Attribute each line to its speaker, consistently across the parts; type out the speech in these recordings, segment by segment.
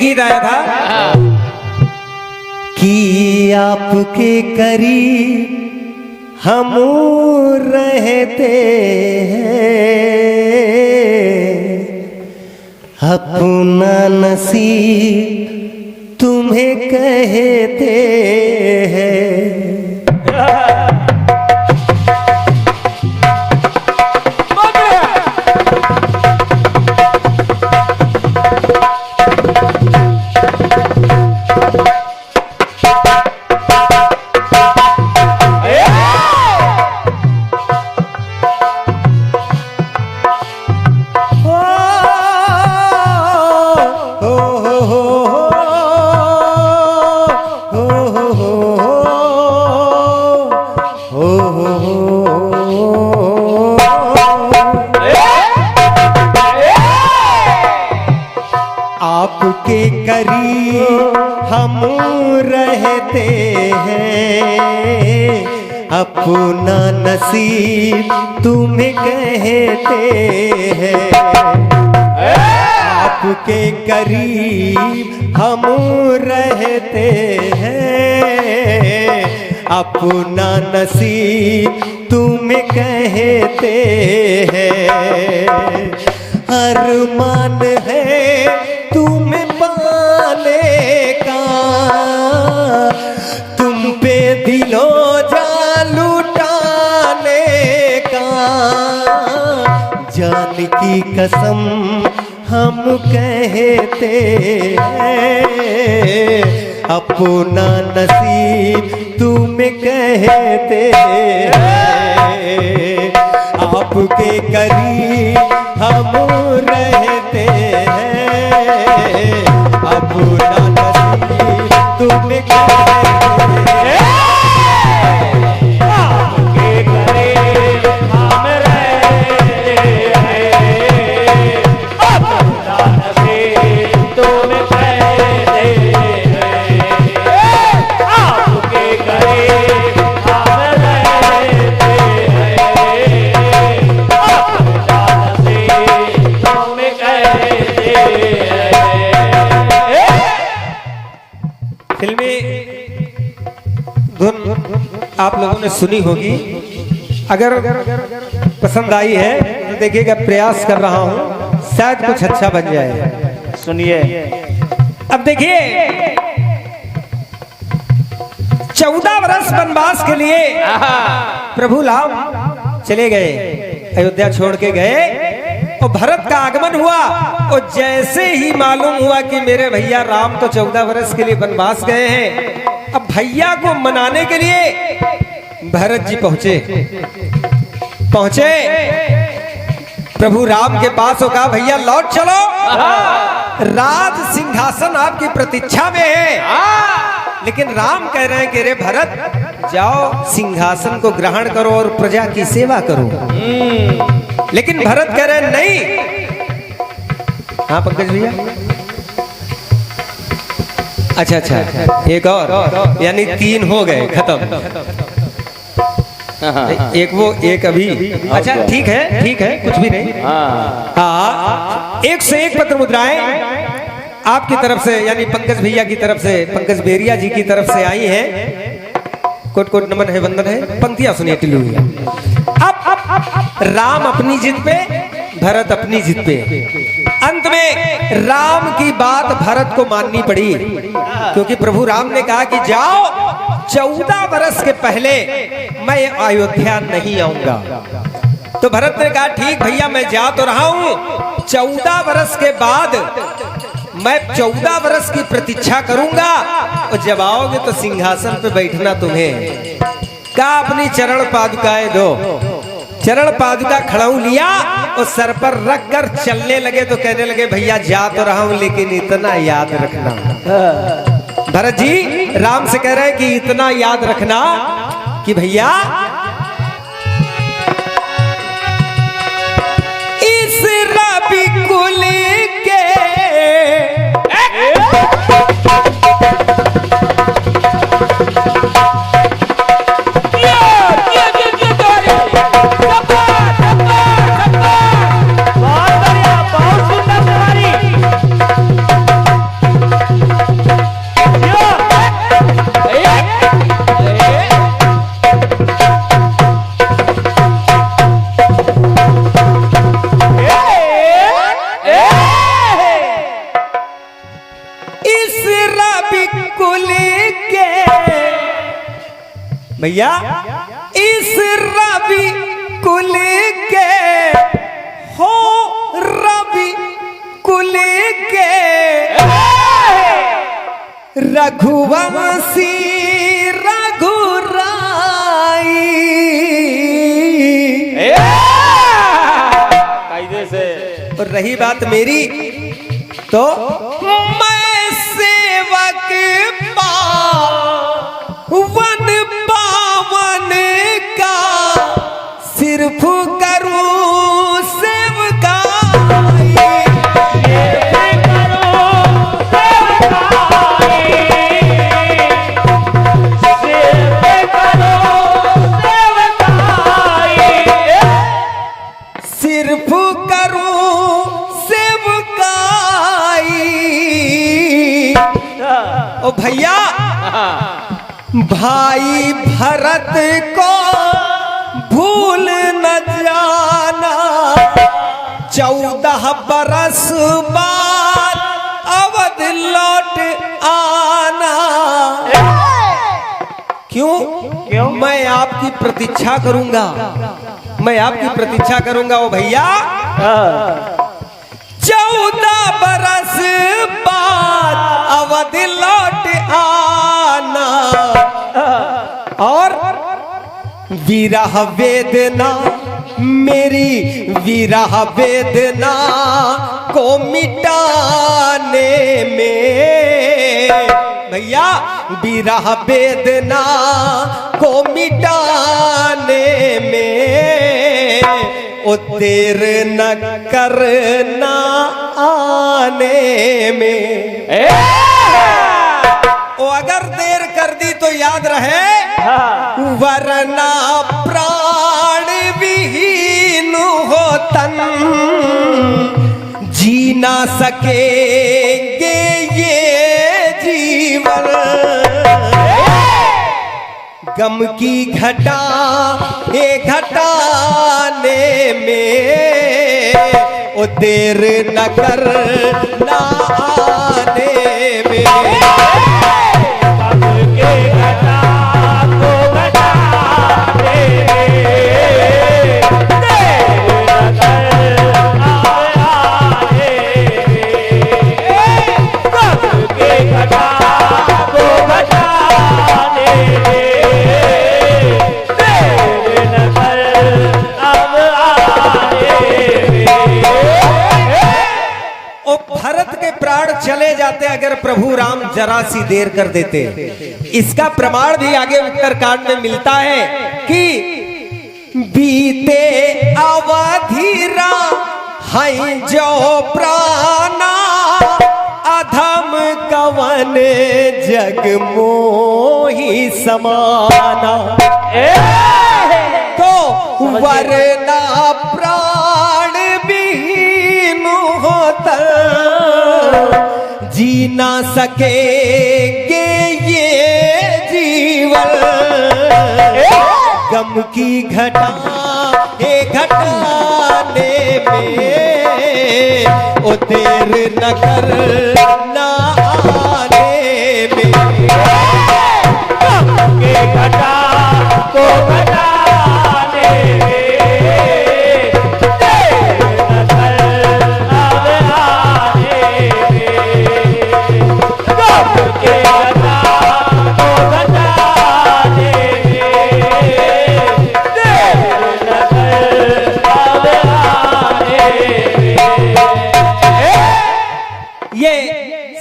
Speaker 1: गीत आया था कि आपके करीब हम रहते हैं, अपना नसीब तुम्हें कहते हैं। आपके करीब हम रहते हैं, अपना नसीब तुम्हें कहते हैं। आपके करीब हम रहते हैं, अपना नसीब तुम्हें कहते हैं। अरमान है तुम्हें पाने का, तुम पे दिलो जान लुटाने का। जान की कसम हम कहते हैं, अपना नसीब तुम्हें कहते हैं। आपके करीब हम रहते हैं, अपना नसीब तुम्हें कहते हैं। आपके करीब हम रहते हैं, अपना नसीब तुम्हें कहते हैं। आपके करीब हम रहते हैं, अपना नसीब तुम्हें कहते हैं। फिल्मी धुन आप लोगों ने सुनी होगी, अगर पसंद आई है तो देखिएगा, प्रयास कर रहा हूं शायद कुछ अच्छा बन जाए। सुनिए। अब देखिए, 14 वर्ष वनवास के लिए प्रभु राम चले गए, अयोध्या छोड़ के गए और भरत का आगमन हुआ। और जैसे ही मालूम हुआ कि मेरे भैया राम तो 14 वर्ष के लिए वनवास गए हैं, अब भैया को मनाने के लिए भरत जी पहुंचे प्रभु राम के पास और कहा, भैया लौट चलो, राज सिंहासन आपकी प्रतीक्षा में है। लेकिन राम कह रहे हैं कि रे भरत, जाओ सिंहासन को ग्रहण करो और प्रजा की सेवा करो। लेकिन भरत कह रहे हैं नहीं। हाँ पंकज भैया, अच्छा, एक और, यानी 3 हो गए खत्म। एक वो एक अभी, अच्छा ठीक है कुछ भी नहीं। हाँ, 1 से 1 पत्र मुद्राएं आपकी तरफ से, यानी पंकज भैया की तरफ से, पंकज बेरिया जी की तरफ से आई हैं। कोट कोट नमन है, वंदन है। पंक्तियां सुनिए टिल्लू भैया। अब राम अपनी जिद पे, भरत अपनी जिद पे। अंत में राम की बात भरत को माननी पड़ी, क्योंकि प्रभु राम ने कहा कि जाओ, 14 वर्ष के पहले मैं अयोध्या नहीं आऊंगा। तो भरत ने कहा ठीक भैया, मैं जा तो रहा हूं, 14 वर्ष के बाद मैं 14 वर्ष की प्रतीक्षा करूंगा, और जब आओगे तो सिंहासन पे बैठना तुम्हें। कहा अपनी चरण पादुकाएं दो। चरण पादुका खड़ाऊ लिया और सर पर रख कर चलने लगे। तो कहने लगे भैया जा तो रहा हूं, लेकिन इतना याद रखना। भरत जी राम से कह रहे हैं कि इतना याद रखना कि भैया इस रवि कुल के रवि कुल के भैया, इस रवि कुल के हो रवि कुल के रघुवंशी रघुराई।
Speaker 2: कायदे से।
Speaker 1: और रही बात मेरी तो मैं सेवक पावन पावन का सिर्फ करूं सेवकाई। सिर्फ करूं सेवकाई। ओ भैया, भाई भरत को भूल न जाना, 14 बरस बाद अवध लौट आना। क्यों? मैं आपकी प्रतीक्षा करूंगा, मैं आपकी प्रतीक्षा करूंगा। ओ भैया, 14 बरस बाद अवध लौट आना, और विरह वेदना मेरी विरह वेदना को मिटाने में भैया, विरह वेदना को मिटाने में ओ देर न करना आने में। ओ अगर देर कर दी तो याद रहे, वरना प्राण विहीन हो तन, जी ना सकेंगे ये जीवन। गम की घटा ये घटाने में ओ देर न करना आने में। चले जाते अगर प्रभु राम जरा सी देर कर देते। इसका प्रमाण भी आगे उत्तरकांड में मिलता है कि बीते अवधिरा है जो प्राणा, अधम कवन जग मोहि समाना। तो वरना प्राण विहीन होता, जी ना सकेंगे ये जीवन। गम की घटा ये घटाने में ओ देर न करना आने में।
Speaker 2: गम के घटा को घटाने में देर न करना आने में। गम के घटा को घटाने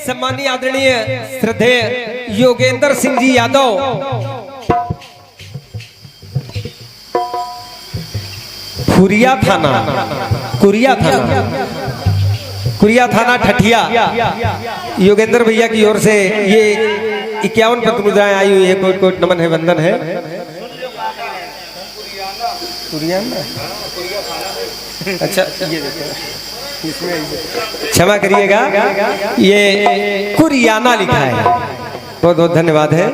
Speaker 1: सम्मानीय आदरणीय श्रद्धेय योगेंद्र सिंह जी यादव कुरिया थाना ठठिया योगेंद्र भैया की ओर से ये 51 पत्र मुद्राएं आई हुई है। कोट कोट नमन है, वंदन है। अच्छा, ये इसमें क्षमा करिएगा, ये कुरियाना लिखा है। बहुत बहुत धन्यवाद है।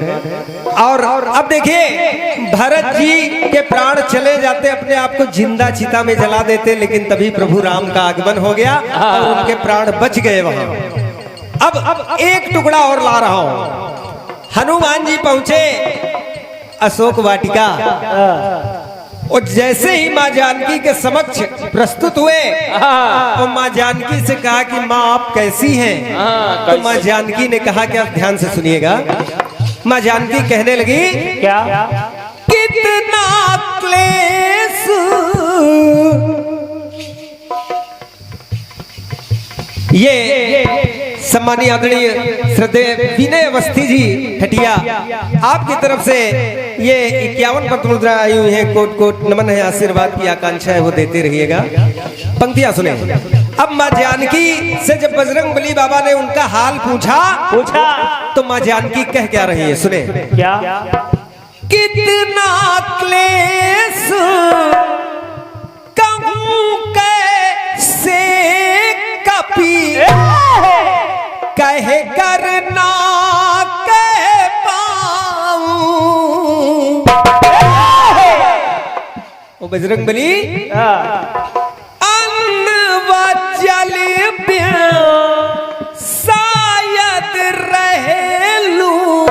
Speaker 1: और अब देखिए, भरत जी के प्राण चले जाते, अपने आप को जिंदा चिता में जला देते, लेकिन तभी प्रभु राम का आगमन हो गया और उनके प्राण बच गए वहां। अब एक टुकड़ा और ला रहा हूं। हनुमान जी पहुंचे अशोक वाटिका और जैसे ही माँ जानकी के समक्ष प्रस्तुत हुए तो माँ जानकी से कहा कि माँ आप कैसी हैं? तो माँ जानकी ने कहा कि आप ध्यान से सुनिएगा। माँ जानकी कहने लगी
Speaker 2: क्या?
Speaker 1: कितना क्लेश ये सम्मानीय आदरणीय श्रद्धेय विनय अवस्थी जी हटिया आपकी तरफ से ये 51 पत्र मुद्रा आई हुई है। कोट कोट नमन है, आशीर्वाद की आकांक्षा है वो देते रहिएगा। पंक्तियां सुने। अब माँ जानकी से जब बजरंग बली बाबा ने उनका हाल पूछा तो माँ जानकी कह क्या रही है, सुने।
Speaker 2: क्या?
Speaker 1: कितना क्लेश कहूं कैसे कपी कहे करना कह पाऊं। ओ बजरंग बली अन्न व जल बिन शायद रह लूं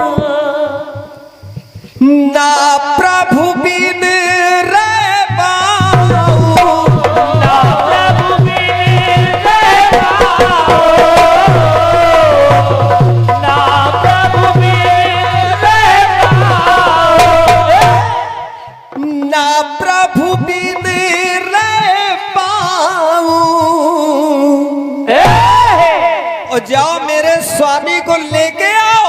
Speaker 1: ना प्रभु बिन रह पाऊं।
Speaker 2: ना प्रभु बिन रह पाऊं, ना प्रभु बिन रह पाऊं,
Speaker 1: ना प्रभु बिन रह पाऊं। और जाओ मेरे स्वामी को लेके आओ,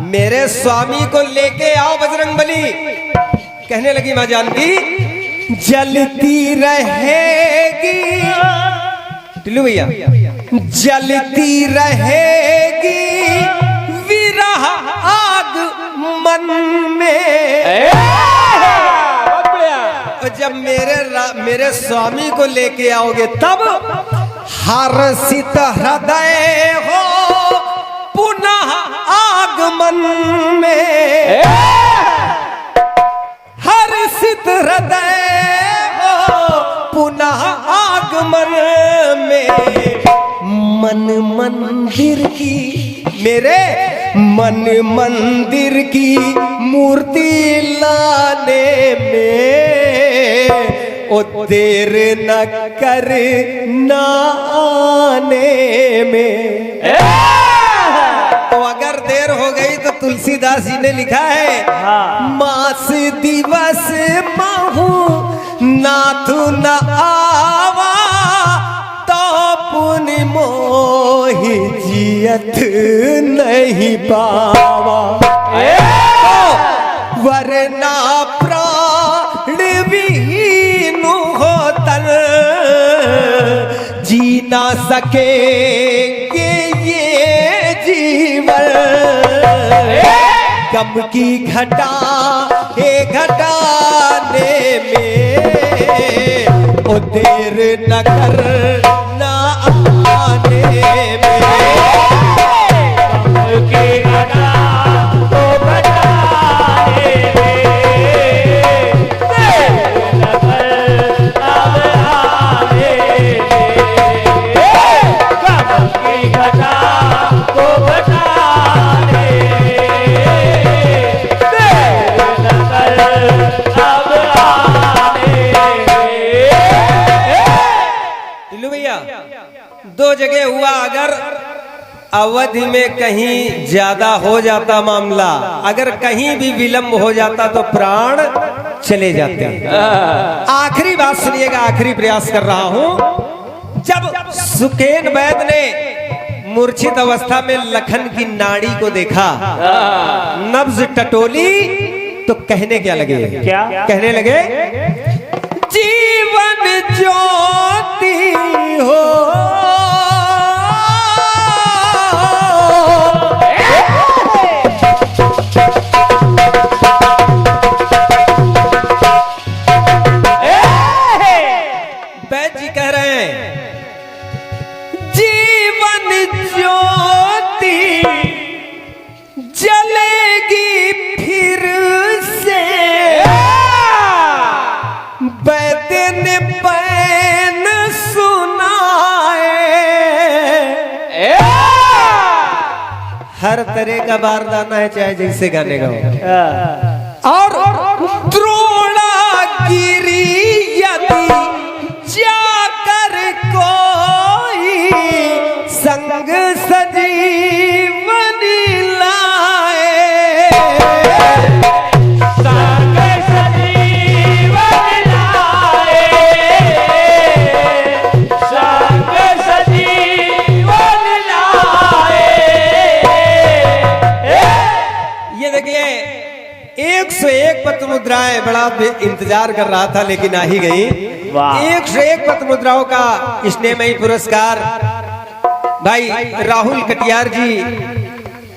Speaker 1: मेरे स्वामी को लेके आओ बजरंग बली। कहने लगी मां जानकी जलती रहेगी टिल्लू भैया, जलती रहेगी विरह आग मन में। और जब मेरे स्वामी को लेके आओगे तब हर्षित हृदय हो पुनः आगमन में। हर्षित हृदय हो पुनः आगमन में। मन मंदिर की मेरे मन मंदिर की मूर्ति लाने में ओ देर न कर ना आने में। तो अगर देर हो गई तो तुलसीदास जी ने लिखा है मास दिवस महू नाथु न आवा तो पुनि मोहि जियत नहीं पावा। वरना प्राण विहीन हो तन जी ना सकेंगे ये जीवन। गम की घटा हे घटाने में ओ देर न कर ना आने में।
Speaker 2: गम की घटा तो घटाने में, देर न कर अब आने में। गम की घटा तो घटाने में, देर न कर अब आने में।
Speaker 1: टिल्लू भैया दो जगह हुआ, अगर अवधि में कहीं ज्यादा हो जाता मामला, अगर कहीं भी विलंब हो जाता तो प्राण चले जाते हैं। आखिरी बात सुनिएगा, आखिरी प्रयास कर रहा हूं। जब सुकेन वैद्य ने मूर्छित अवस्था में लखन की नाड़ी को देखा, नब्ज टटोली, तो कहने क्या लगे?
Speaker 2: क्या?
Speaker 1: कहने लगे जीवन ज्योति हो वैद्य जी कह रहे हैं जीवन ज्योति जलेगी फिर से। वैद्य ने बैन सुनाया हर तरह का बारदाना है, चाहे जैसे गाने गाओ।
Speaker 2: हाँ।
Speaker 1: और द्रोणागिरी यदि जाकर कोई संग सजीवनी लाए,
Speaker 2: संग सजीवन लाए, संग सजीवन लाए।
Speaker 1: ये देखिए 101 पत्र मुद्राएं, बड़ा इंतजार कर रहा था लेकिन आ ही गई।
Speaker 2: वाह।
Speaker 1: 101 पत्र मुद्राओं का स्नेहमयी पुरस्कार भाई राहुल कटियार जी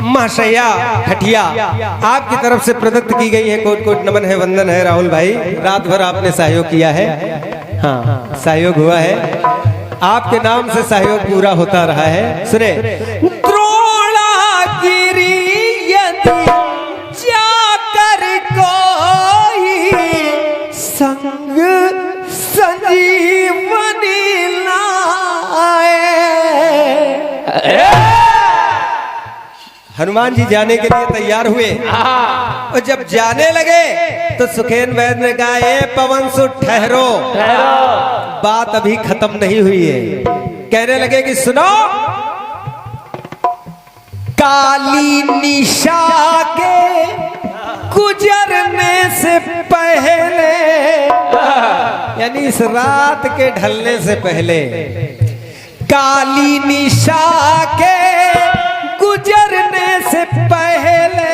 Speaker 1: महाशया ठठिया आपकी तरफ से प्रदत्त की गई है। कोट कोट नमन है, वंदन है राहुल भाई, रात भर आपने सहयोग किया है। हाँ, सहयोग हुआ है, आपके नाम से सहयोग पूरा होता रहा है। सुने, द्रोणागिरी यदि जाकर कोई संग संजीवनी लाए। हनुमान जी जाने के लिए तैयार हुए और जब जाने लगे तो सुखेन वैद्य ने कहा, ए पवन सुत ठहरो, बात अभी खत्म नहीं हुई है। कहने लगे कि सुनो, काली निशा के गुजरने से पहले, यानी इस रात के ढलने से पहले, काली निशा के गुजरने से पहले,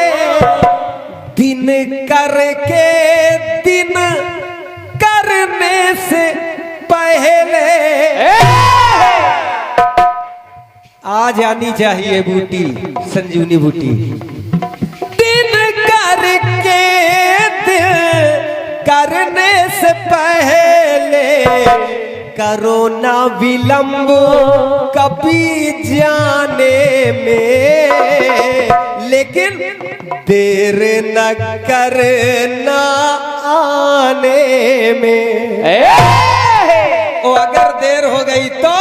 Speaker 1: दिन करके दिन करने से पहले आ जानी चाहिए बूटी, संजीवनी बूटी। दिन करके दिन करने से पहले करो ना विलंब कभी जाने में, लेकिन देर न करना आने में। ओ अगर देर हो गई तो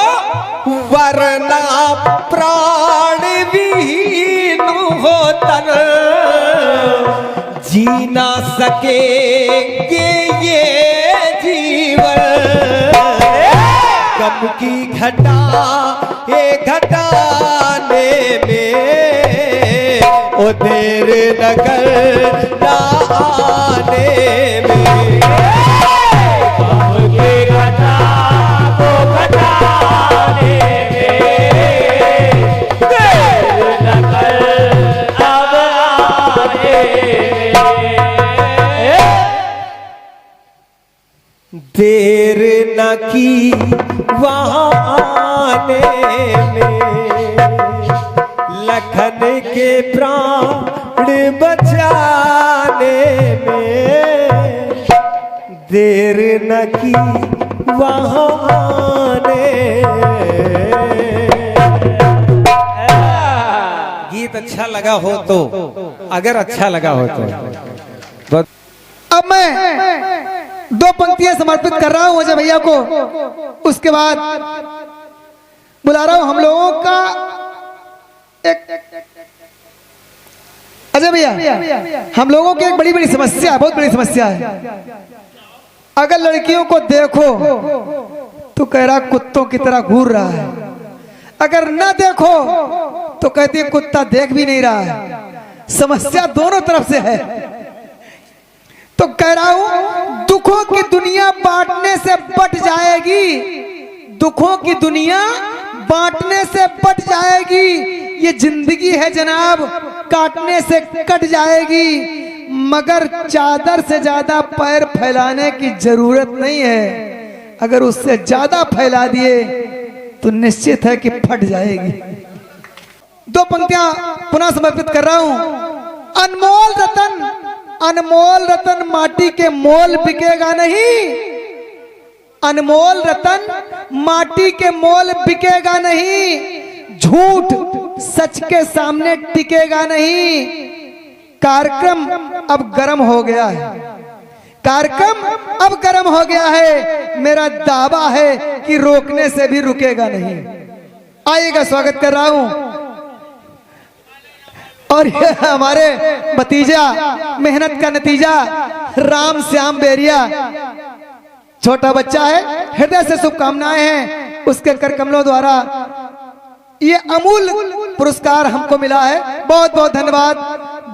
Speaker 1: वरना प्राण विहीन हो तन, जी ना सकेंगे ये जीवन। गम की घटा ये घटाने में, ओ देर न करना आने में। देर न की वहाँ आने में, लखन के प्राण बचाने में। देर न की वहाँ आने। गीत अच्छा लगा हो तो, अगर अच्छा लगा हो तो
Speaker 3: अब मैं 2 पंक्तियां समर्पित कर रहा हूं अजय भैया को। उसके बाद बुला रहा हूं हम लोगों का एक, अजय भैया हम लोगों की एक बड़ी बड़ी समस्या है, बहुत बड़ी समस्या है। अगर लड़कियों को देखो तो कह रहा कुत्तों की तरह घूर रहा है, अगर ना देखो तो कहती है कुत्ता देख भी नहीं रहा है। समस्या दोनों तरफ से है। तो कह रहा हूं, दुखों की दुनिया बांटने से बट जाएगी, दुखों की दुनिया बांटने से बट जाएगी। ये जिंदगी है जनाब, काटने से कट जाएगी। मगर चादर से ज्यादा पैर फैलाने की जरूरत नहीं है, अगर उससे ज्यादा फैला दिए तो निश्चित है कि फट जाएगी। 2 पंक्तियां पुनः समर्पित कर रहा हूं। अनमोल रतन, अनमोल रतन माटी के मोल बिकेगा नहीं, अनमोल रतन माटी के मोल बिकेगा नहीं। झूठ सच के सामने टिकेगा नहीं। कार्यक्रम अब गर्म हो गया है, कार्यक्रम अब गर्म हो गया है। मेरा दावा है कि रोकने से भी रुकेगा नहीं। आइएगा, स्वागत कर रहा हूं। और ये हमारे भतीजा मेहनत का नतीजा राम श्याम बेरिया, छोटा बच्चा है, हृदय से शुभकामनाएं हैं उसके कर कमलों द्वारा ये अमूल पुरस्कार हमको मिला है। बहुत बहुत धन्यवाद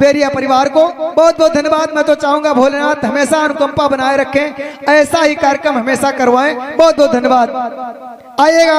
Speaker 3: बेरिया परिवार को, बहुत बहुत धन्यवाद। मैं तो चाहूंगा भोलेनाथ हमेशा अनुकंपा बनाए रखें, ऐसा ही कार्यक्रम हमेशा करवाएं। बहुत बहुत धन्यवाद। आइएगा।